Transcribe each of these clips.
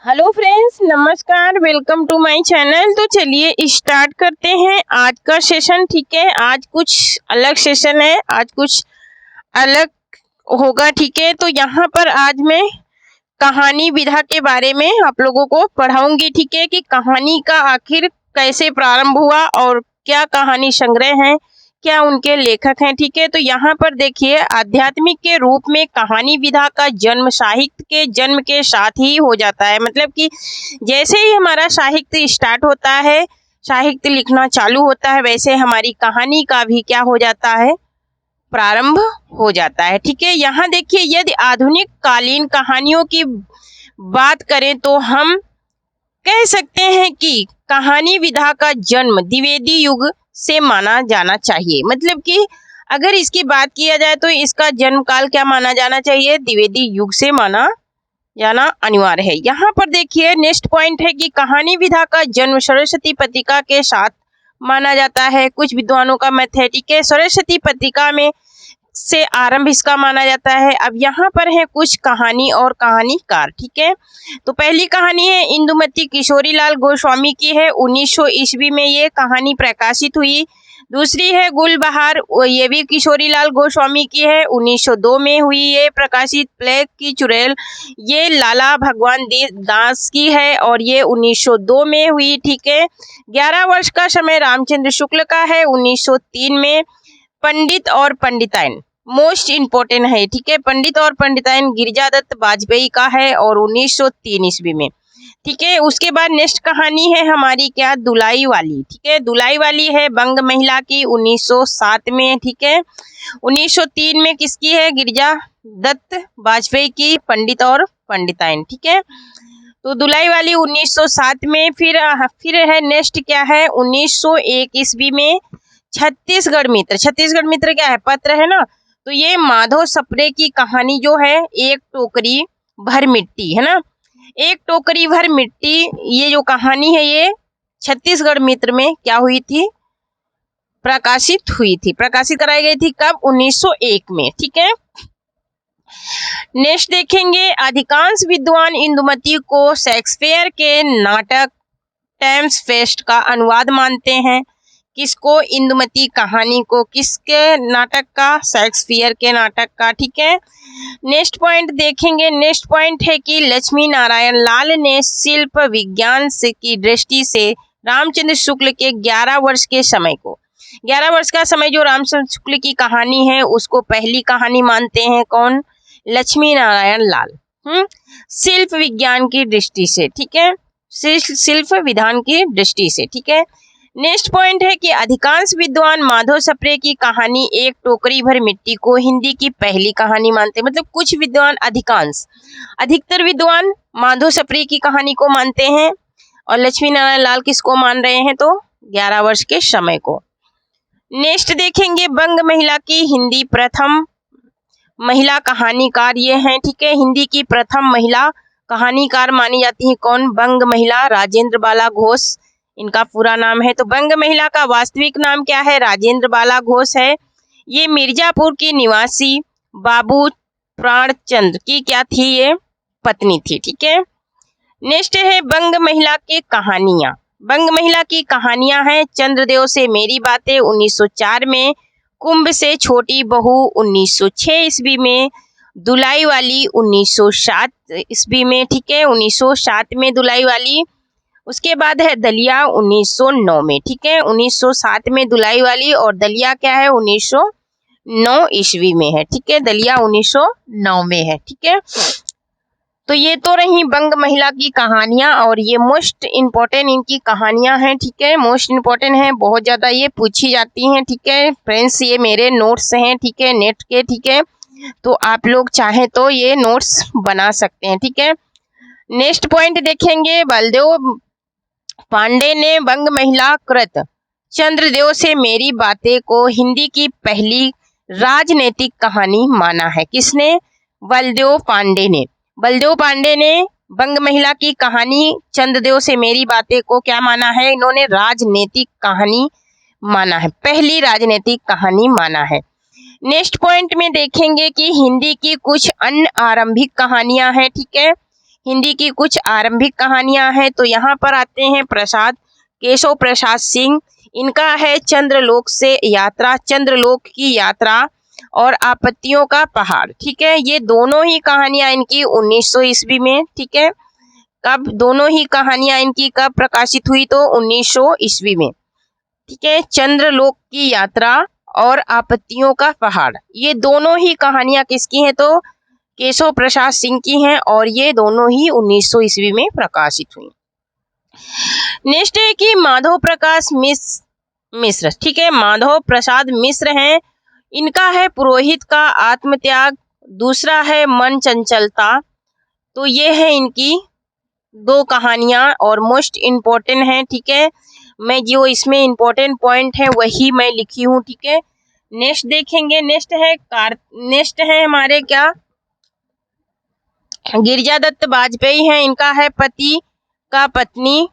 Hello friends, नमस्कार, welcome to my channel. तो चलिए स्टार्ट करते हैं आज का सेशन। ठीक है, आज कुछ अलग सेशन है, आज कुछ अलग होगा। ठीक है, तो यहाँ पर आज मैं कहानी विधा के बारे में आप लोगों को पढ़ाऊंगी। ठीक है, कि कहानी का आखिर कैसे प्रारंभ हुआ और क्या कहानी संग्रह है, क्या उनके लेखक हैं। ठीक है, तो यहाँ पर देखिए, आध्यात्मिक के रूप में कहानी विधा का जन्म साहित्य के जन्म के साथ ही हो जाता है। मतलब कि जैसे ही हमारा साहित्य स्टार्ट होता है, साहित्य लिखना चालू होता है, वैसे हमारी कहानी का भी क्या हो जाता है, प्रारंभ हो जाता है। ठीक है, यहाँ देखिए, यदि आधुनिक कालीन कहानियों की बात करें तो हम कह सकते हैं कि कहानी विधा का जन्म द्विवेदी युग से माना जाना चाहिए। मतलब कि अगर इसकी बात किया जाए तो इसका जन्म काल क्या माना जाना चाहिए, द्विवेदी युग से माना जाना अनिवार्य है। यहाँ पर देखिए, नेक्स्ट पॉइंट है कि कहानी विधा का जन्म सरस्वती पत्रिका के साथ माना जाता है। कुछ विद्वानों का मत है, ठीक है, सरस्वती पत्रिका में से आरंभ इसका माना जाता है। अब यहाँ पर है कुछ कहानी और कहानीकार। ठीक है, तो पहली कहानी है इंदुमती किशोरीलाल गोस्वामी की है, 1900 ईस्वी में ये कहानी प्रकाशित हुई। दूसरी है गुलबहार, ये भी किशोरीलाल गोस्वामी की है, 1902 में हुई ये प्रकाशित। प्लेग की चुड़ैल, ये लाला भगवान दास की है और ये 1902 में हुई। ठीक है, 11 वर्ष का समय रामचंद्र शुक्ल का है, 1903 में। पंडित और पंडिताइन, मोस्ट इम्पोर्टेंट है। ठीक है, पंडित और पंडिताइन गिरिजादत्त वाजपेयी का है और 1903 ईस्वी में। ठीक है, उसके बाद नेक्स्ट कहानी है हमारी क्या, दुलाई वाली। ठीक है, दुलाई वाली है बंग महिला की, 1907 में। ठीक है, 1903 में किसकी है, गिरिजादत्त वाजपेयी की, पंडित और पंडिताइन। ठीक है, तो दुलाई वाली 1907 में। फिर है नेक्स्ट क्या है, 1901 ईस्वी में छत्तीसगढ़ मित्र। छत्तीसगढ़ मित्र क्या है, पत्र है ना। तो ये माधव सप्रे की कहानी जो है, एक टोकरी भर मिट्टी है ना, एक टोकरी भर मिट्टी, ये जो कहानी है ये छत्तीसगढ़ मित्र में क्या हुई थी, प्रकाशित हुई थी, प्रकाशित कराई गई थी। कब, 1901 में। ठीक है, नेक्स्ट देखेंगे, अधिकांश विद्वान इंदुमती को शेक्सपियर के नाटक टेम्स फेस्ट का अनुवाद मानते हैं। किसको, इंदुमती कहानी को, किसके नाटक का, शेक्सपियर के नाटक का। ठीक है, नेक्स्ट पॉइंट देखेंगे, नेक्स्ट पॉइंट है कि लक्ष्मी नारायण लाल ने शिल्प विज्ञान से की दृष्टि से रामचंद्र शुक्ल के 11 वर्ष के समय को, 11 वर्ष का समय जो रामचंद्र शुक्ल की कहानी है उसको पहली कहानी मानते हैं। कौन, लक्ष्मी नारायण लाल। शिल्प विज्ञान की दृष्टि से। ठीक है, शिल्प विधान की दृष्टि से। ठीक है, नेक्स्ट पॉइंट है कि अधिकांश विद्वान माधव सप्रे की कहानी एक टोकरी भर मिट्टी को हिंदी की पहली कहानी मानते हैं। मतलब कुछ विद्वान, अधिकांश, अधिकतर विद्वान माधव सप्रे की कहानी को मानते हैं और लक्ष्मी नारायण लाल किसको मान रहे हैं, तो 11 वर्ष के समय को। नेक्स्ट देखेंगे, बंग महिला की हिंदी प्रथम महिला कहानीकार ये हैं। ठीक है, हिंदी की प्रथम महिला कहानीकार मानी जाती है। कौन, बंग महिला राजेंद्र बाला घोष इनका पूरा नाम है। तो बंग महिला का वास्तविक नाम क्या है, राजेंद्र बाला घोष है। ये मिर्जापुर की निवासी बाबू प्राणचंद्र की क्या थी, ये पत्नी थी। ठीक है, नेक्स्ट है बंग महिला के कहानियां। बंग महिला की कहानियां हैं, चंद्रदेव से मेरी बातें 1904 में, कुंभ से छोटी बहू 1906 ईस्वी में, दुलाई वाली 1907 ईस्वी में। ठीक है, 1907 में दुलाई वाली। उसके बाद है दलिया 1909 में। ठीक है, 1907 में दुलाई वाली और दलिया क्या है, 1909 ईस्वी में है। ठीक है, दलिया 1909 में है। ठीक है, तो ये तो रही बंग महिला की कहानियां और ये मोस्ट इम्पोर्टेंट इनकी कहानियां हैं। ठीक है, मोस्ट इम्पोर्टेंट है, बहुत ज़्यादा ये पूछी जाती हैं। ठीक है फ्रेंड्स, ये मेरे नोट्स हैं। ठीक है, नेट के। ठीक है, तो आप लोग चाहें तो ये नोट्स बना सकते हैं। ठीक है, नेक्स्ट पॉइंट देखेंगे, बलदेव पांडे ने बंग महिला कृत चंद्रदेव से मेरी बातें को हिंदी की पहली राजनीतिक कहानी माना है। किसने, बलदेव पांडे ने। बलदेव पांडे ने बंग महिला की कहानी चंद्रदेव से मेरी बातें को क्या माना है, इन्होंने राजनीतिक कहानी माना है, पहली राजनीतिक कहानी माना है। नेक्स्ट पॉइंट में देखेंगे कि हिंदी की कुछ अन्य आरंभिक कहानियां हैं। ठीक है, हिंदी की कुछ आरंभिक कहानियां हैं। तो यहाँ पर आते हैं प्रसाद, केशव प्रसाद सिंह। इनका है चंद्रलोक से यात्रा, चंद्रलोक की यात्रा और आपत्तियों का पहाड़। ठीक है, ये दोनों ही कहानियां इनकी 1900 ईस्वी में, ठीक है, कब दोनों ही कहानियां इनकी कब प्रकाशित हुई, तो 1900 ईस्वी में। ठीक है, चंद्रलोक की यात्रा और आपत्तियों का पहाड़, ये दोनों ही कहानियां किसकी हैं, तो केशव प्रसाद सिंह की हैं और ये दोनों ही 1900 ईस्वी में प्रकाशित हुई। नेक्स्ट है कि माधव प्रकाश मिश्र, ठीक है, माधव प्रसाद मिश्र हैं। इनका है पुरोहित का आत्मत्याग, दूसरा है मन चंचलता। तो ये है इनकी दो कहानियां और मोस्ट इम्पोर्टेंट है। ठीक है, मैं जो इसमें इम्पोर्टेंट पॉइंट है वही मैं लिखी हूँ। ठीक है, नेक्स्ट देखेंगे। नेक्स्ट है हमारे क्या, गिरिजादत्त बाजपेयी हैं। इनका है पति का पत्नी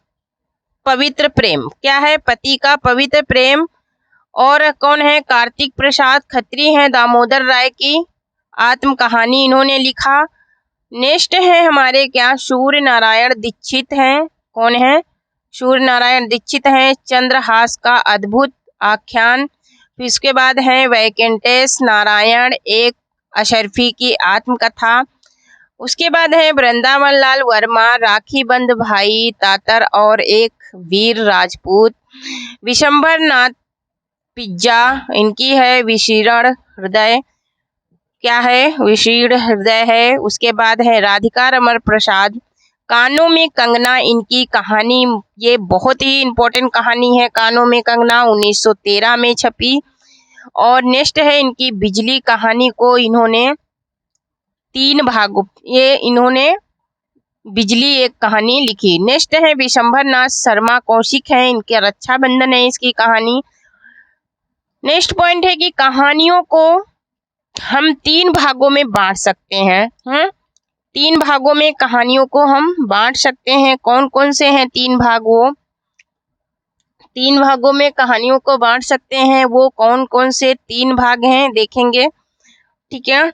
पवित्र प्रेम, क्या है, पति का पवित्र प्रेम। और कौन है, कार्तिक प्रसाद खत्री हैं, दामोदर राय की आत्म कहानी इन्होंने लिखा। नेक्स्ट है हमारे क्या, सूर्य नारायण दीक्षित हैं। कौन है, सूर्य नारायण दीक्षित हैं, चंद्रहास का अद्भुत आख्यान। फिर इसके बाद है वैकेंटेश नारायण, एक अशरफी की आत्मकथा। उसके बाद है वृंदावन लाल वर्मा, राखी बंद भाई तातर और एक वीर राजपूत। विशंबर नाथ पिज्जा, इनकी है विशीर्ण हृदय, क्या है, विशीर्ण हृदय है। उसके बाद है राधिका रमन प्रसाद, कानों में कंगना, इनकी कहानी, ये बहुत ही इम्पोर्टेंट कहानी है, कानों में कंगना 1913 में छपी। और नेक्स्ट है इनकी बिजली कहानी को इन्होंने 3 भागों, ये इन्होंने बिजली एक कहानी लिखी। नेक्स्ट है विशंबर नाथ शर्मा कौशिक है, इनके रक्षाबंधन है इसकी कहानी। नेक्स्ट पॉइंट है कि कहानियों को हम 3 भागों में बांट सकते हैं। 3 भागों में कहानियों को हम बांट सकते हैं। कौन कौन से हैं 3 भाग, वो 3 भागों में कहानियों को बांट सकते हैं, वो कौन कौन से 3 भाग हैं देखेंगे। ठीक है,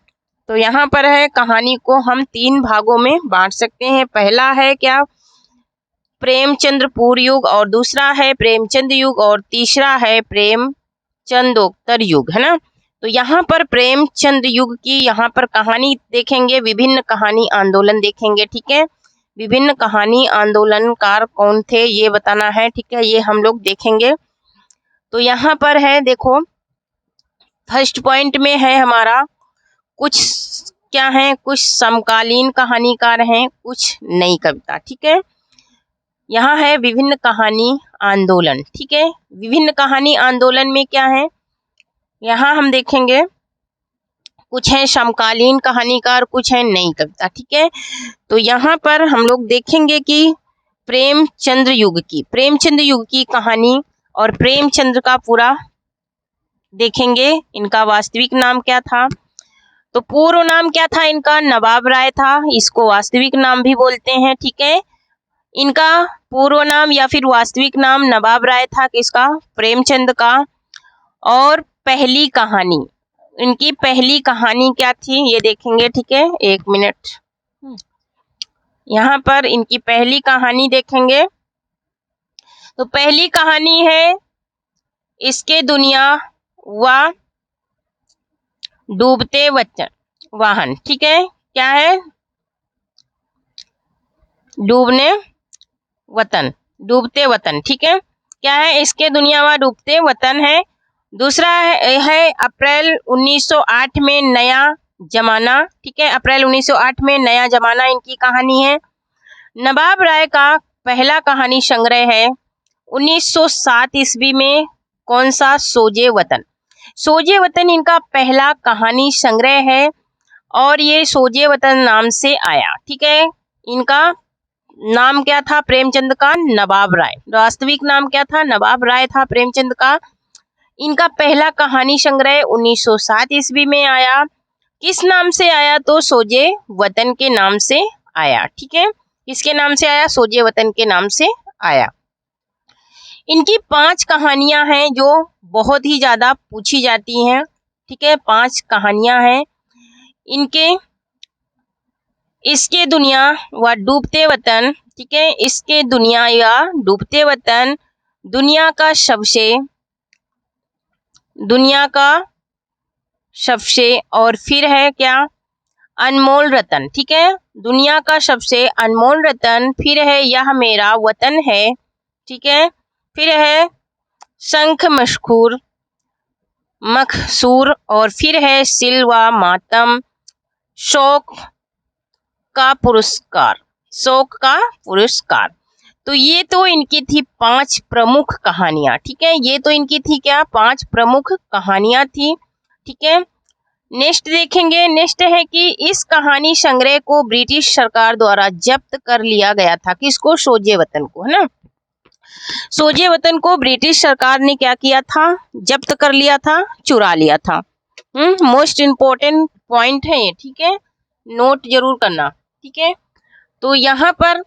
तो यहाँ पर है कहानी को हम 3 भागों में बांट सकते हैं। पहला है क्या, प्रेमचंद्रपुर युग, और दूसरा है प्रेमचंद युग, और तीसरा है प्रेमचंदोत्तर युग, है ना। तो यहाँ पर प्रेमचंद युग की यहाँ पर कहानी देखेंगे, विभिन्न कहानी आंदोलन देखेंगे। ठीक है, विभिन्न कहानी आंदोलनकार कौन थे ये बताना है। ठीक है, ये हम लोग देखेंगे। तो यहाँ पर है देखो, फर्स्ट पॉइंट में है हमारा कुछ क्या है, कुछ समकालीन कहानीकार हैं, कुछ नई कविता। ठीक है, यहाँ है विभिन्न कहानी आंदोलन। ठीक है, विभिन्न कहानी आंदोलन में क्या है, यहाँ हम देखेंगे कुछ है समकालीन कहानीकार, कुछ है नई कविता। ठीक है, तो यहाँ पर हम लोग देखेंगे कि प्रेमचंद युग की कहानी और प्रेमचंद का पूरा देखेंगे। इनका वास्तविक नाम क्या था, तो पूर्व नाम क्या था इनका, नवाब राय था, इसको वास्तविक नाम भी बोलते हैं। ठीक है, इनका पूर्व नाम या फिर वास्तविक नाम नवाब राय था, किसका, प्रेमचंद का। और पहली कहानी, इनकी पहली कहानी क्या थी ये देखेंगे। ठीक है, 1 मिनट, यहाँ पर इनकी पहली कहानी देखेंगे। तो पहली कहानी है इसके दुनिया व डूबते वाहन। ठीक है, क्या है, डूबते वतन। ठीक है, क्या है, इसके दुनिया व डूबते वतन है। दूसरा है अप्रैल 1908 में नया जमाना। ठीक है, अप्रैल 1908 में नया जमाना इनकी कहानी है। नवाब राय का पहला कहानी संग्रह है 1907 ईस्वी में, कौन सा, सोजे वतन इनका पहला कहानी संग्रह है और ये सोजे वतन नाम से आया। ठीक है, इनका नाम क्या था प्रेमचंद का, नवाब राय, वास्तविक नाम क्या था, नवाब राय था प्रेमचंद का। इनका पहला कहानी संग्रह 1907 ईस्वी में आया। किस नाम से आया, तो सोजे वतन के नाम से आया। ठीक है, किसके नाम से आया, सोजे वतन के नाम से आया। इनकी 5 कहानियां हैं जो बहुत ही ज्यादा पूछी जाती हैं। ठीक है, 5 कहानियां हैं इनके। इसके दुनिया व डूबते वतन, ठीक है, इसके दुनिया या डूबते वतन, दुनिया का सबसे और फिर है क्या, अनमोल रतन, ठीक है, दुनिया का सबसे अनमोल रतन, फिर है यह मेरा वतन है, ठीक है, फिर है शंख मखसूर, और फिर है सिलवा मातम, शोक का पुरस्कार। तो ये तो इनकी थी 5 प्रमुख कहानियां, ठीक है, ये तो इनकी थी क्या, 5 प्रमुख कहानियां थी, ठीक है। नेक्स्ट देखेंगे, नेक्स्ट है कि इस कहानी संग्रह को ब्रिटिश सरकार द्वारा जब्त कर लिया गया था, किसको, सोजे वतन को, है ना, सोजे वतन को ब्रिटिश सरकार ने क्या किया था, जब्त कर लिया था, चुरा लिया था। मोस्ट इम्पोर्टेंट पॉइंट है ये, ठीक है, नोट जरूर करना, ठीक है। तो यहाँ पर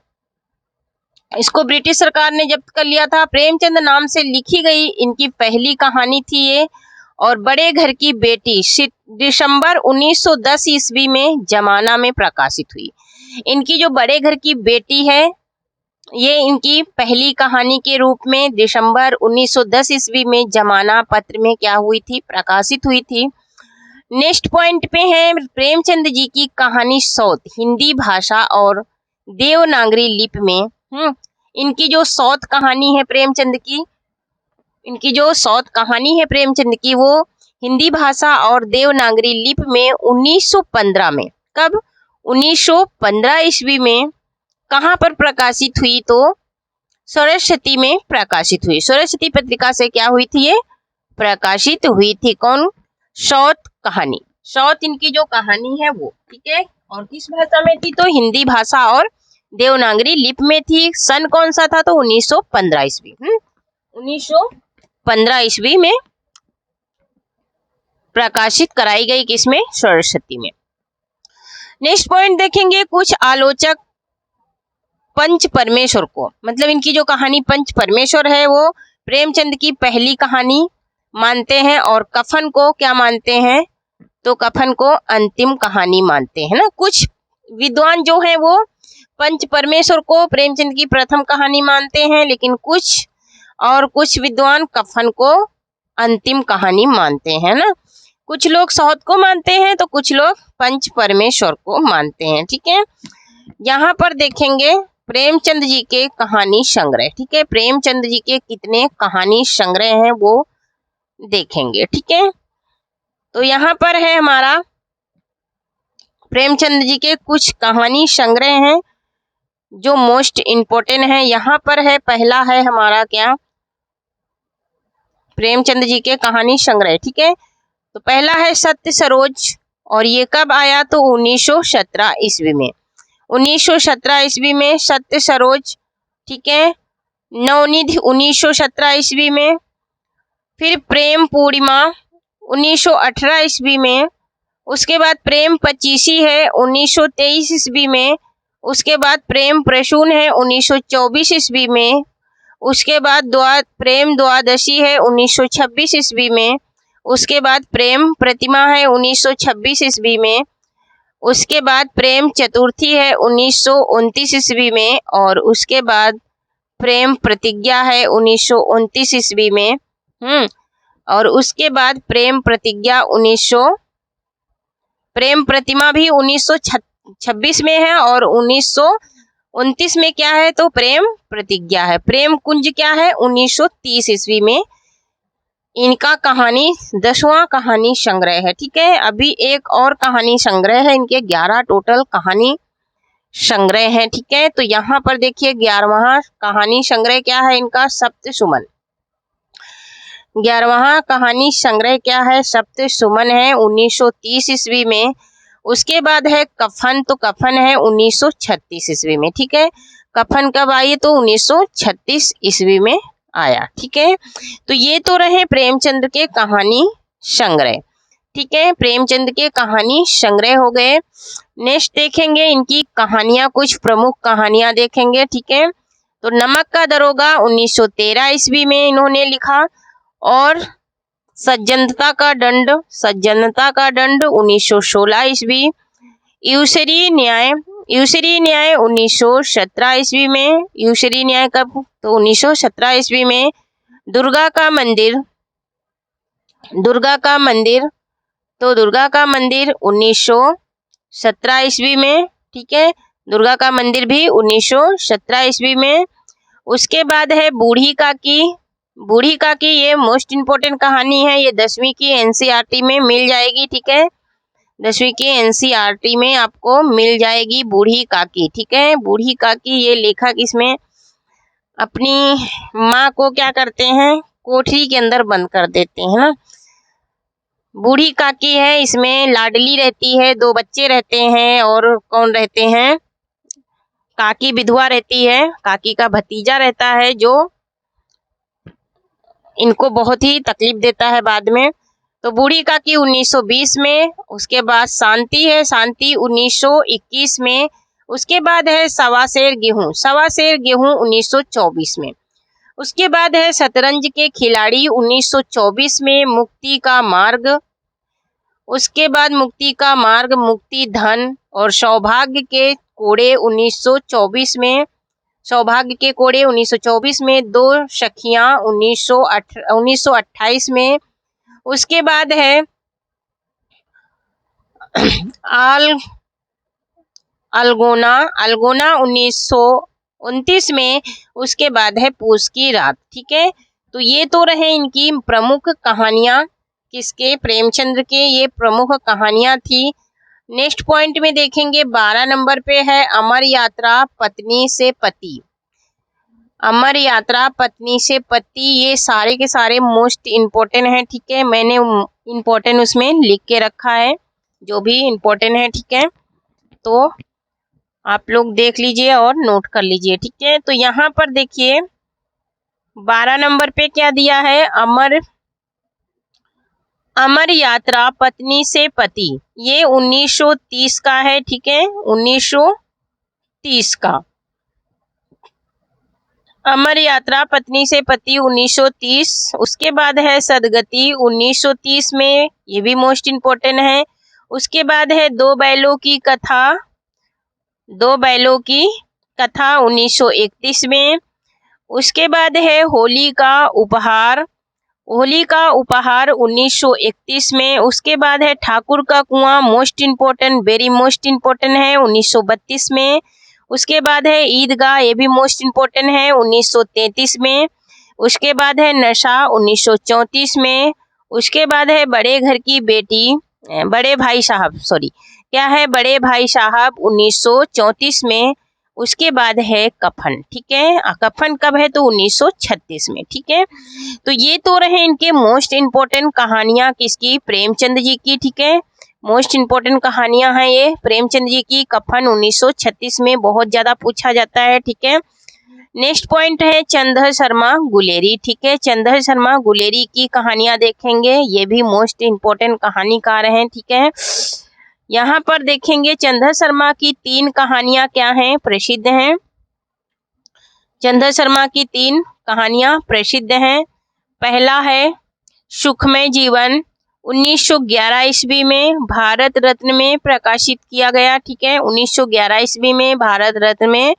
इसको ब्रिटिश सरकार ने जब्त कर लिया था। प्रेमचंद नाम से लिखी गई इनकी पहली कहानी थी ये, और बड़े घर की बेटी दिसंबर 1910 ईस्वी में जमाना में प्रकाशित हुई। इनकी जो बड़े घर की बेटी है, ये इनकी पहली कहानी के रूप में दिसंबर 1910 ईस्वी में जमाना पत्र में क्या हुई थी, प्रकाशित हुई थी। नेक्स्ट पॉइंट पे है प्रेमचंद जी की कहानी सौत, हिंदी भाषा और देवनागरी लिपि में। इनकी जो सौत कहानी है प्रेमचंद की, वो हिंदी भाषा और देवनागरी लिपि में 1915 में, कब, 1915 ईस्वी में कहाँ पर प्रकाशित हुई, तो सरस्वती में प्रकाशित हुई। सरस्वती पत्रिका से क्या हुई थी, ये प्रकाशित हुई थी। कौन, सौत कहानी, सौत इनकी जो कहानी है वो, ठीक है, और किस भाषा में थी, तो हिंदी भाषा और देवनागरी लिपि में थी। सन कौन सा था, तो 1915 ईस्वी, 1915 ईस्वी में प्रकाशित कराई गई, किसमें, सरस्वती में। नेक्स्ट पॉइंट देखेंगे, कुछ आलोचक पंच परमेश्वर को, मतलब इनकी जो कहानी पंच परमेश्वर है वो प्रेमचंद की पहली कहानी मानते हैं, और कफन को क्या मानते हैं, तो कफन को अंतिम कहानी मानते हैं ना। कुछ विद्वान जो हैं वो पंच परमेश्वर को प्रेमचंद की प्रथम कहानी मानते हैं, लेकिन कुछ विद्वान कफन को अंतिम कहानी मानते हैं ना। कुछ लोग सौत को मानते हैं, तो कुछ लोग पंच परमेश्वर को मानते हैं, ठीक है। यहाँ पर देखेंगे प्रेमचंद जी के कहानी संग्रह, ठीक है, प्रेमचंद जी के कितने कहानी संग्रह हैं वो देखेंगे, ठीक है। तो यहाँ पर है हमारा प्रेमचंद जी के कुछ कहानी संग्रह हैं जो मोस्ट इम्पोर्टेंट है। यहाँ पर है, पहला है हमारा क्या, प्रेमचंद जी के कहानी संग्रह, ठीक है। तो पहला है सत्य सरोज, और ये कब आया, तो 1917 ईस्वी में, 1917 ईस्वी में सत्य सरोज, ठीक है। नवनिधि 1917 ईस्वी में, फिर प्रेम पूर्णिमा 1918 ईस्वी में, उसके बाद प्रेम पचीसी है 1923 ईस्वी में, उसके बाद प्रेम प्रसून है 1924 ईस्वी में, उसके बाद प्रेम द्वादशी है 1926 ईस्वी में, उसके बाद प्रेम प्रतिमा है 1926 ईस्वी में, उसके बाद प्रेम चतुर्थी है 1929 ईस्वी में, और उसके बाद प्रेम प्रतिज्ञा है 1929 ईस्वी में, और उसके बाद प्रेम प्रतिमा भी 1926 में है, और 1929 में क्या है, तो प्रेम प्रतिज्ञा है। प्रेम कुंज क्या है, 1930 ईस्वी में इनका कहानी 10वां कहानी संग्रह है, ठीक है। अभी एक और कहानी संग्रह है, इनके 11 टोटल कहानी संग्रह है, ठीक है। तो यहाँ पर देखिए 11वां कहानी संग्रह क्या है इनका, सप्त सुमन। 11वां कहानी संग्रह क्या है, सप्त सुमन है 1930 ईस्वी में। उसके बाद है कफन, तो कफन है 1936 ईस्वी में, ठीक है। कफन कब आई, तो 1936 ईस्वी में आया, ठीक है। तो ये तो रहे प्रेमचंद के कहानी संग्रह, ठीक है, प्रेमचंद के कहानी संग्रह हो गए। नेक्स्ट देखेंगे इनकी कहानियां, कुछ प्रमुख कहानियां देखेंगे, ठीक है। तो नमक का दरोगा 1913 ईस्वी में इन्होंने लिखा, और सज्जनता का दंड 1916 ईस्वी, ईश्वरीय न्याय यूसरी न्याय 1917 ईस्वी में। यूसरी न्याय कब? तो 1917 ईस्वी में। दुर्गा का मंदिर तो दुर्गा का मंदिर 1917 ईस्वी में। ठीक है, दुर्गा का मंदिर भी 1917 ईस्वी में। उसके बाद है बूढ़ी काकी ये मोस्ट इम्पोर्टेंट कहानी है, ये 10वीं की एनसीईआरटी में मिल जाएगी। ठीक है, 10वीं की एनसीईआरटी में आपको मिल जाएगी बूढ़ी काकी। ठीक है, बूढ़ी काकी ये लेखक इसमें अपनी माँ को क्या करते हैं, कोठरी के अंदर बंद कर देते हैं ना। बूढ़ी काकी है, इसमें लाडली रहती है, 2 बच्चे रहते हैं, और कौन रहते हैं, काकी विधवा रहती है, काकी का भतीजा रहता है जो इनको बहुत ही तकलीफ देता है बाद में। तो बूढ़ी काकी 1920 में। उसके बाद शांति है, शांति 1921 में। उसके बाद है सवा सेर गेहूं 1924 में। उसके बाद है शतरंज के खिलाड़ी 1924 में। मुक्ति का मार्ग, उसके बाद मुक्ति का मार्ग, मुक्ति धन और सौभाग्य के कोड़े 1924 में। सौभाग्य के कोड़े 1924 में। 2 सखियां 1928 में। उसके बाद है अलगोना 1929 में। उसके बाद है पूस की रात। ठीक है, तो ये तो रहे इनकी प्रमुख कहानियां, किसके, प्रेमचंद्र के ये प्रमुख कहानियां थी। नेक्स्ट पॉइंट में देखेंगे 12 नंबर पे है अमर यात्रा पत्नी से पति। अमर यात्रा पत्नी से पति, ये सारे के सारे मोस्ट इम्पोर्टेंट है। ठीक है, मैंने इम्पोर्टेंट उसमें लिख के रखा है, जो भी इम्पोर्टेंट है। ठीक है, तो आप लोग देख लीजिए और नोट कर लीजिए। ठीक है, तो यहाँ पर देखिए 12 नंबर पे क्या दिया है, अमर यात्रा पत्नी से पति, ये 1930 का है। ठीक है, 1930 का अमर यात्रा पत्नी से पति 1930। उसके बाद है सदगति 1930 में, ये भी मोस्ट इम्पोर्टेंट है। उसके बाद है 2 बैलों की कथा 1931 में। उसके बाद है होली का उपहार 1931 में। उसके बाद है ठाकुर का कुआं, most important, very most important है, 1932 में। उसके बाद है ईदगाह, ये भी मोस्ट इम्पोर्टेंट है, 1933 में। उसके बाद है नशा 1934 में। उसके बाद है बड़े भाई साहब 1934 में। उसके बाद है कफन। ठीक है, कफन कब है, तो 1936 में। ठीक है, तो ये तो रहे इनके मोस्ट इम्पोर्टेंट कहानियां, किसकी, प्रेमचंद जी की। ठीक है, मोस्ट इम्पोर्टेंट कहानियां हैं ये प्रेमचंद जी की। कफन 1936 में बहुत ज्यादा पूछा जाता है। ठीक है, नेक्स्ट पॉइंट है चंद्र शर्मा गुलेरी। ठीक है, चंद्र शर्मा गुलेरी की कहानियां देखेंगे, ये भी मोस्ट इम्पोर्टेंट कहानीकार हैं। ठीक है, यहाँ पर देखेंगे चंद्र शर्मा की 3 कहानियां क्या हैं, प्रसिद्ध हैं। चंद्र शर्मा की 3 कहानियां प्रसिद्ध हैं। पहला है सुखमय जीवन, 1911 ईस्वी में भारत रत्न में प्रकाशित किया गया। ठीक है, 1911 ईस्वी में भारत रत्न में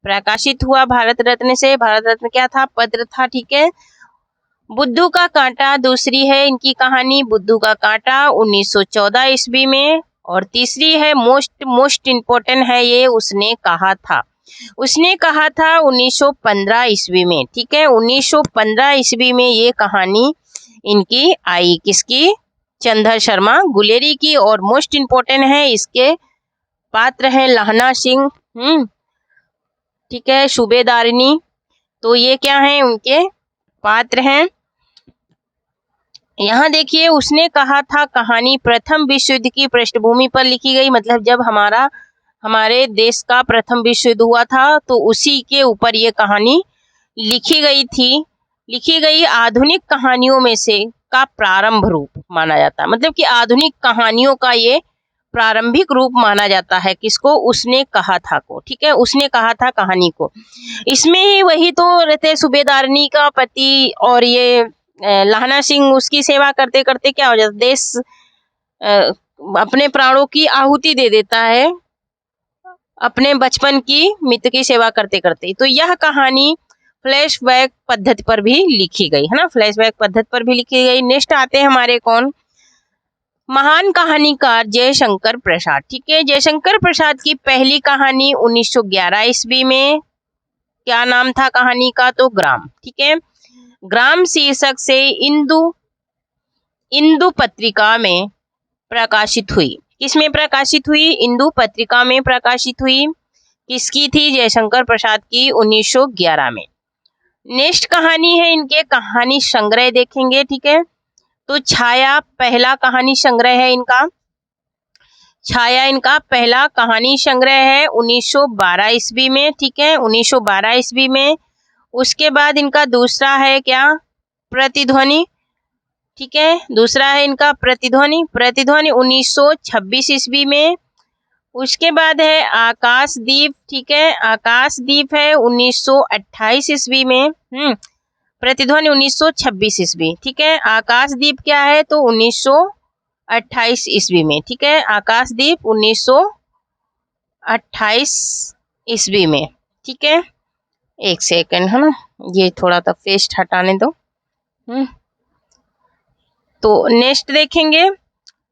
प्रकाशित हुआ। भारत रत्न से, भारत रत्न क्या था, पत्र था। ठीक है, बुद्धू का कांटा दूसरी है इनकी कहानी, बुद्धू का कांटा 1914 ईस्वी में। और तीसरी है मोस्ट इम्पोर्टेंट है ये, उसने कहा था 1915 ईस्वी में। ठीक है, 1915 ईस्वी में ये कहानी इनकी आई, किसकी, चंद्र शर्मा गुलेरी की। और मोस्ट इम्पोर्टेंट है, इसके पात्र हैं लहना सिंह, ठीक है, सूबेदारनी, तो ये क्या है, उनके पात्र हैं। यहाँ देखिए उसने कहा था कहानी प्रथम विश्व युद्ध की पृष्ठभूमि पर लिखी गई, मतलब जब हमारे देश का प्रथम विश्व युद्ध हुआ था तो उसी के ऊपर ये कहानी लिखी गई थी। लिखी गई आधुनिक कहानियों में से का प्रारंभ रूप माना जाता है, मतलब कि आधुनिक कहानियों का ये प्रारंभिक रूप माना जाता है, किसको, उसने कहा था को। ठीक है, उसने कहा था कहानी को। इसमें ही वही तो रहते सूबेदारनी का पति, और ये लहना सिंह उसकी सेवा करते करते क्या हो जाता, देश अपने प्राणों की आहुति दे देता है अपने बचपन की मित्र की सेवा करते करते। तो यह कहानी फ्लैशबैक पद्धति पर भी लिखी गई है ना, फ्लैशबैक पद्धति पर भी लिखी गई। नेक्स्ट आते हैं हमारे कौन, महान कहानीकार जयशंकर प्रसाद। ठीक है, जयशंकर प्रसाद की पहली कहानी 1911 ईस्वी में, क्या नाम था कहानी का, तो ग्राम। ठीक है, ग्राम शीर्षक से इंदु पत्रिका में प्रकाशित हुई। किसमें प्रकाशित हुई, इंदु पत्रिका में प्रकाशित हुई। किसकी थी, जयशंकर प्रसाद की, 1911 में। नेक्स्ट कहानी है इनके कहानी संग्रह देखेंगे। ठीक है, तो छाया पहला कहानी संग्रह है इनका, छाया इनका पहला कहानी संग्रह है 1912 ईस्वी में। ठीक है, 1912 ईस्वी में। उसके बाद इनका दूसरा है क्या, प्रतिध्वनि। ठीक है, दूसरा है इनका प्रतिध्वनि, प्रतिध्वनि 1926 ईस्वी में। उसके बाद है आकाशदीप। ठीक है, आकाशदीप है 1928 ईस्वी में। प्रतिध्वनि 1926 ईस्वी। ठीक है, आकाशदीप क्या है, तो 1928 ईस्वी में। ठीक है, आकाशदीप 1928 ईस्वी में। ठीक है, एक सेकंड है ना, ये थोड़ा सा पेस्ट हटाने दो। तो नेक्स्ट देखेंगे,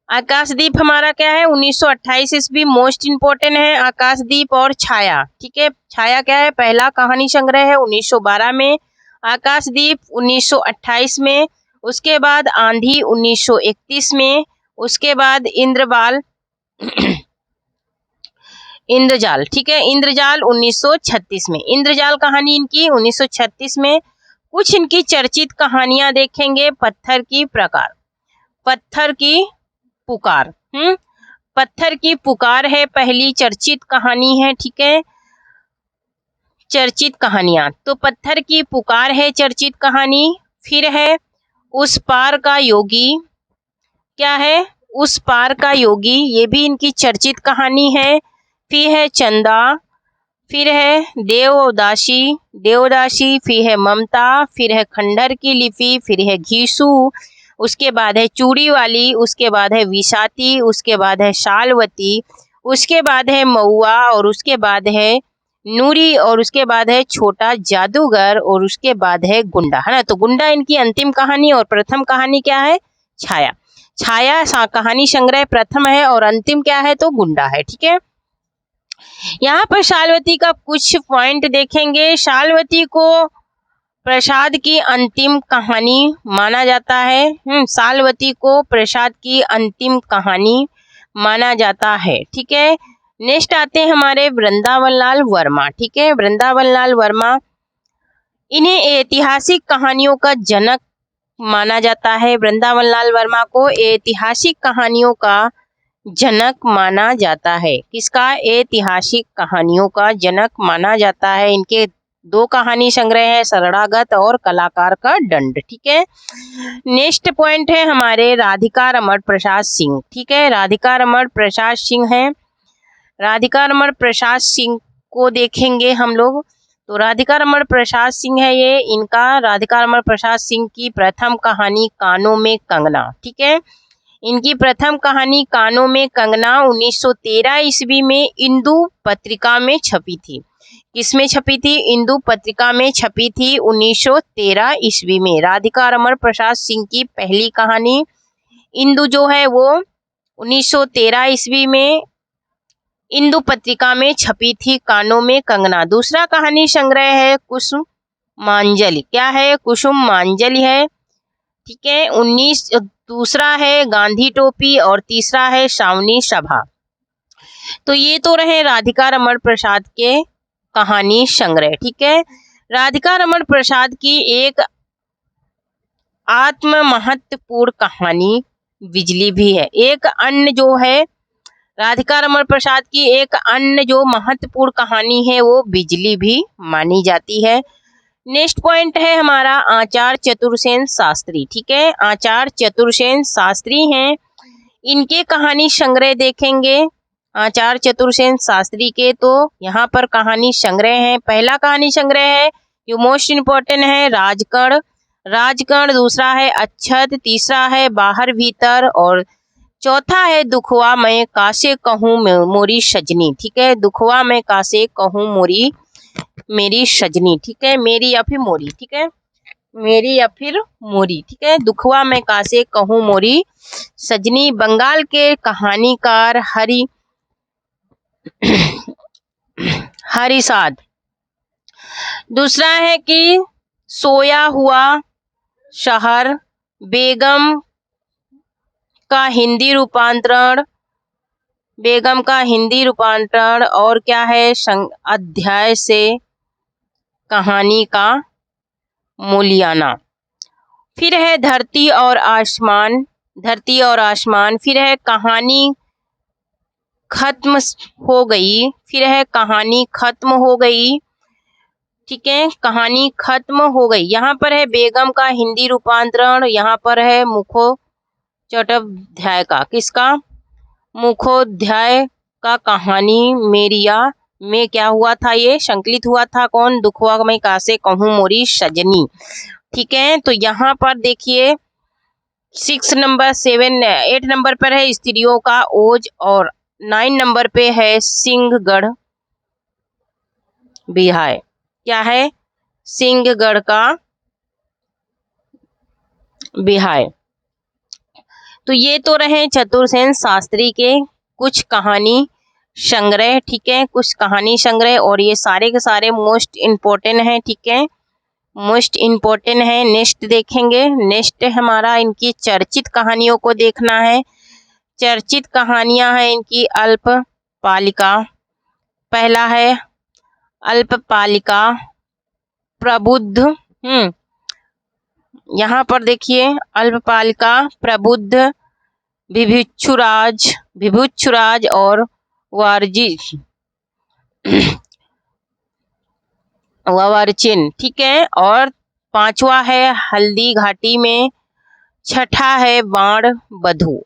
आकाशदीप हमारा क्या है, 1928 ईस्वी, मोस्ट इम्पोर्टेंट है आकाशदीप और छाया। ठीक है, छाया क्या है, पहला कहानी संग्रह है 1912 में, आकाशदीप 1928 में। उसके बाद आंधी 1931 में। उसके बाद इंद्रजाल ठीक है, इंद्रजाल 1936 में। इंद्रजाल कहानी इनकी 1936 में। कुछ इनकी चर्चित कहानियां देखेंगे, पत्थर की प्रकार, पत्थर की पुकार। पत्थर की पुकार है पहली चर्चित कहानी है। ठीक है, चर्चित कहानियां, तो पत्थर की पुकार है चर्चित कहानी। फिर है उस पार का योगी, क्या है, उस पार का योगी, ये भी इनकी चर्चित कहानी है। फिर है चंदा, फिर है देवदासी, देवदासी, फिर है ममता, फिर है खंडहर की लिपि, फिर है घीसू, उसके बाद है चूड़ी वाली, उसके बाद है विसाती, उसके बाद है शालवती, उसके बाद है मऊआ, और उसके बाद है नूरी, और उसके बाद है छोटा जादूगर, और उसके बाद है गुंडा, है ना। तो गुंडा इनकी अंतिम कहानी, और प्रथम कहानी क्या है, छाया। छाया कहानी संग्रह प्रथम है, और अंतिम क्या है, तो गुंडा है। ठीक है, यहाँ पर शालवती का कुछ पॉइंट देखेंगे। शालवती को प्रसाद की अंतिम कहानी माना जाता है। शालवती को प्रसाद की अंतिम कहानी माना जाता है। ठीक है, नेक्स्ट आते हैं हमारे वृंदावन लाल वर्मा। ठीक है, वृंदावन लाल वर्मा, इन्हें ऐतिहासिक कहानियों का जनक माना जाता है। वृंदावन लाल वर्मा को ऐतिहासिक कहानियों का जनक माना जाता है। किसका, ऐतिहासिक कहानियों का जनक माना जाता है। इनके दो कहानी संग्रह है, शरणागत और कलाकार का दंड। ठीक है, नेक्स्ट पॉइंट है हमारे राधिका रमण प्रसाद सिंह। ठीक है, राधिका रमण प्रसाद सिंह है, राधिका रमण प्रसाद सिंह को देखेंगे हम लोग। तो राधिका रमण प्रसाद सिंह है ये, इनका राधिका रमण प्रसाद सिंह की प्रथम कहानी कानों में कंगना। ठीक है, इनकी प्रथम कहानी कानों में कंगना 1913 ईस्वी में इंदु पत्रिका में छपी थी। किसमें छपी थी, इंदु पत्रिका में छपी थी 1913 ईस्वी में। राधिका रमण प्रसाद सिंह की पहली कहानी इंदु जो है वो 1913 ईस्वी में इंदु पत्रिका में छपी थी, कानों में कंगना। दूसरा कहानी संग्रह है कुसुमांजलि, क्या है, कुसुमांजलि है। ठीक है, दूसरा है गांधी टोपी, और तीसरा है सावनी सभा। तो ये तो रहे राधिका रमण प्रसाद के कहानी संग्रह। ठीक है, राधिका रमण प्रसाद की एक आत्म महत्वपूर्ण कहानी बिजली भी है। एक अन्य जो है राधिका रमण प्रसाद की एक अन्य जो महत्वपूर्ण कहानी है वो बिजली भी मानी जाती है। नेक्स्ट पॉइंट है हमारा आचार्य चतुर्सेन शास्त्री। ठीक है, आचार्य चतुर्सेन शास्त्री हैं, इनके कहानी संग्रह देखेंगे। आचार्य चतुर्सेन शास्त्री के तो यहाँ पर कहानी संग्रह है। पहला कहानी संग्रह है जो मोस्ट इम्पोर्टेंट है राजकण, राजकण। दूसरा है अच्छत, तीसरा है बाहर भीतर, और चौथा है दुखवा मैं कासे कहूँ मोरी सजनी, ठीक है, दुखवा मैं कासे कहूँ मोरी मेरी सजनी, ठीक है, मेरी या फिर मोरी, ठीक है, मेरी या फिर मोरी, ठीक है, दुखवा मैं कासे कहूँ मोरी सजनी। बंगाल के कहानीकार हरिसाद। दूसरा है कि सोया हुआ शहर, बेगम का हिंदी रूपांतरण, बेगम का हिंदी रूपांतरण, और क्या है अध्याय से कहानी का मूल्यांकन। फिर है धरती और आसमान, धरती और आसमान। फिर है कहानी खत्म हो गई, फिर है कहानी खत्म हो गई, ठीक है, कहानी खत्म हो गई। यहाँ पर है बेगम का हिंदी रूपांतरण, यहाँ पर है मुखोपाध्याय का, किसका, मुखोपाध्याय का कहानी मेरिया में क्या हुआ था, ये संकलित हुआ था, कौन, दुखवा मैं कासे कहूँ मोरी सजनी, ठीक है। तो यहाँ पर देखिए 8 नंबर पर है स्त्रियों का ओज, और 9 नंबर पे है सिंहगढ़ बिहार, क्या है, सिंहगढ़ का बिहार। तो ये तो रहे चतुर्सेन शास्त्री के कुछ कहानी संग्रह, ठीक है, कुछ कहानी संग्रह, और ये सारे के सारे मोस्ट इम्पोर्टेंट है, ठीक है, मोस्ट इम्पोर्टेंट है। नेक्स्ट देखेंगे, नेक्स्ट हमारा इनकी चर्चित कहानियों को देखना है। चर्चित कहानियां हैं इनकी अल्पबालिका, पहला है अल्पबालिका प्रबुद्ध, यहाँ पर देखिए अल्पबालिका प्रबुद्ध, विभुक्षुराज और वारचिन, ठीक है, और 5वां है हल्दी घाटी में, छठा है बाण बधू,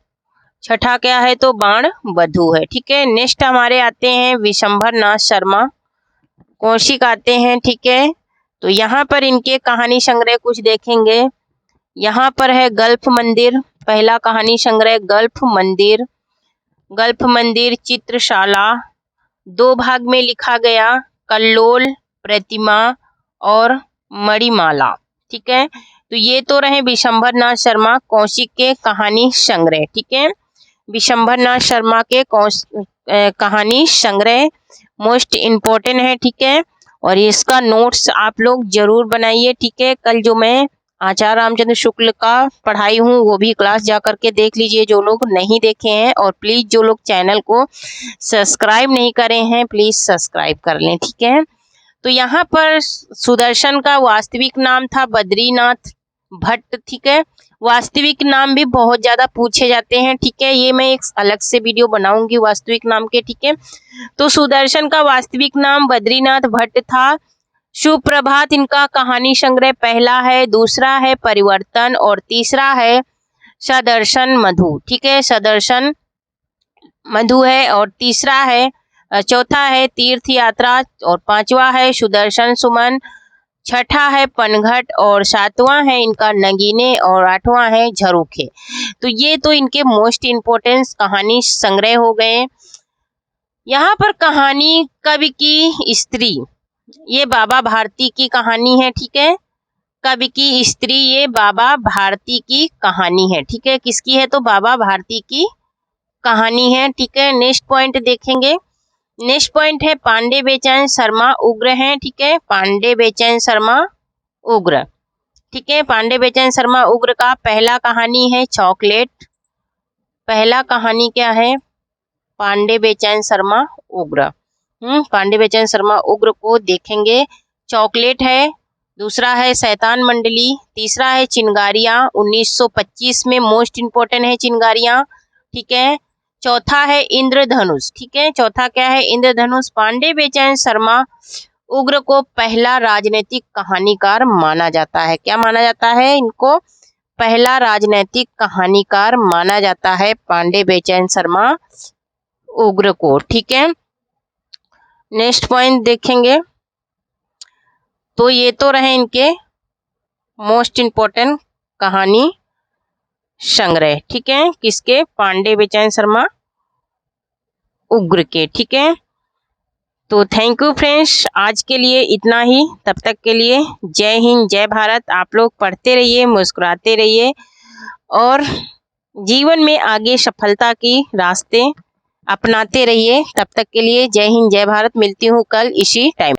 छठा क्या है, तो बाण बधू है, ठीक है। नेक्स्ट हमारे आते हैं विशंभर नाथ शर्मा कौशिक आते हैं, ठीक है। तो यहाँ पर इनके कहानी संग्रह कुछ देखेंगे। यहाँ पर है गल्फ मंदिर, पहला कहानी संग्रह गल्फ मंदिर चित्रशाला, 2 भाग में लिखा गया, कल्लोल प्रतिमा और मणिमाला, ठीक है। तो ये तो रहे विशंभर नाथ शर्मा कौशिक के कहानी संग्रह, ठीक है, विशंभर नाथ शर्मा के कहानी संग्रह मोस्ट इम्पोर्टेंट है, ठीक है, और इसका नोट्स आप लोग जरूर बनाइए, ठीक है। कल जो मैं आचार्य रामचंद्र शुक्ल का पढ़ाई हूँ वो भी क्लास जा करके देख लीजिए जो लोग नहीं देखे हैं, और प्लीज जो लोग चैनल को सब्सक्राइब नहीं करे हैं प्लीज सब्सक्राइब कर लें, ठीक है। तो यहाँ पर सुदर्शन का वास्तविक नाम था बद्रीनाथ भट्ट, ठीक है, वास्तविक नाम भी बहुत ज्यादा पूछे जाते हैं, ठीक है, ये मैं एक अलग से वीडियो बनाऊंगी वास्तविक नाम के, ठीक है। तो सुदर्शन का वास्तविक नाम बद्रीनाथ भट्ट था। सुप्रभात इनका कहानी संग्रह पहला है, दूसरा है परिवर्तन, और तीसरा है सदर्शन मधु, ठीक है, सदर्शन मधु है, और तीसरा है, चौथा है तीर्थ यात्रा, और 5वां है सुदर्शन सुमन, छठा है पनघट, और 7वां है इनका नगीने, और 8वां है झरोखे। तो ये तो इनके मोस्ट इम्पोर्टेंट कहानी संग्रह हो गए। यहाँ पर कहानी कवि की स्त्री, ये बाबा भारती की कहानी है, ठीक है, कवि की स्त्री ये बाबा भारती की कहानी है, ठीक है, किसकी है, तो बाबा भारती की कहानी है, ठीक है। नेक्स्ट पॉइंट देखेंगे, नेक्स्ट पॉइंट है पांडे बेचैन शर्मा उग्र हैं, ठीक है, पांडे बेचैन शर्मा उग्र, ठीक है, पांडे बेचैन शर्मा उग्र का पहला कहानी है चॉकलेट, पहला कहानी क्या है, पांडे बेचैन शर्मा उग्र, पांडे बेचैन शर्मा उग्र को देखेंगे, चॉकलेट है, दूसरा है शैतान मंडली, तीसरा है चिंगारियां 1925 में, मोस्ट इम्पोर्टेंट है चिंगारियां, ठीक है, चौथा है इंद्रधनुष, ठीक है, चौथा क्या है, इंद्रधनुष। पांडे बेचैन शर्मा उग्र को पहला राजनीतिक कहानीकार माना जाता है, क्या माना जाता है, इनको पहला राजनीतिक कहानीकार माना जाता है पांडे बेचैन शर्मा उग्र को, ठीक है। नेक्स्ट पॉइंट देखेंगे, तो ये तो रहे इनके मोस्ट इम्पोर्टेंट कहानी संग्रह, ठीक है, किसके? पांडे बेचैन शर्मा उग्र के, ठीक है। तो थैंक यू फ्रेंड्स, आज के लिए इतना ही। तब तक के लिए जय हिंद, जय भारत। आप लोग पढ़ते रहिए, मुस्कुराते रहिए और जीवन में आगे सफलता की रास्ते अपनाते रहिए। तब तक के लिए जय हिंद, जय भारत। मिलती हूँ कल इसी टाइम।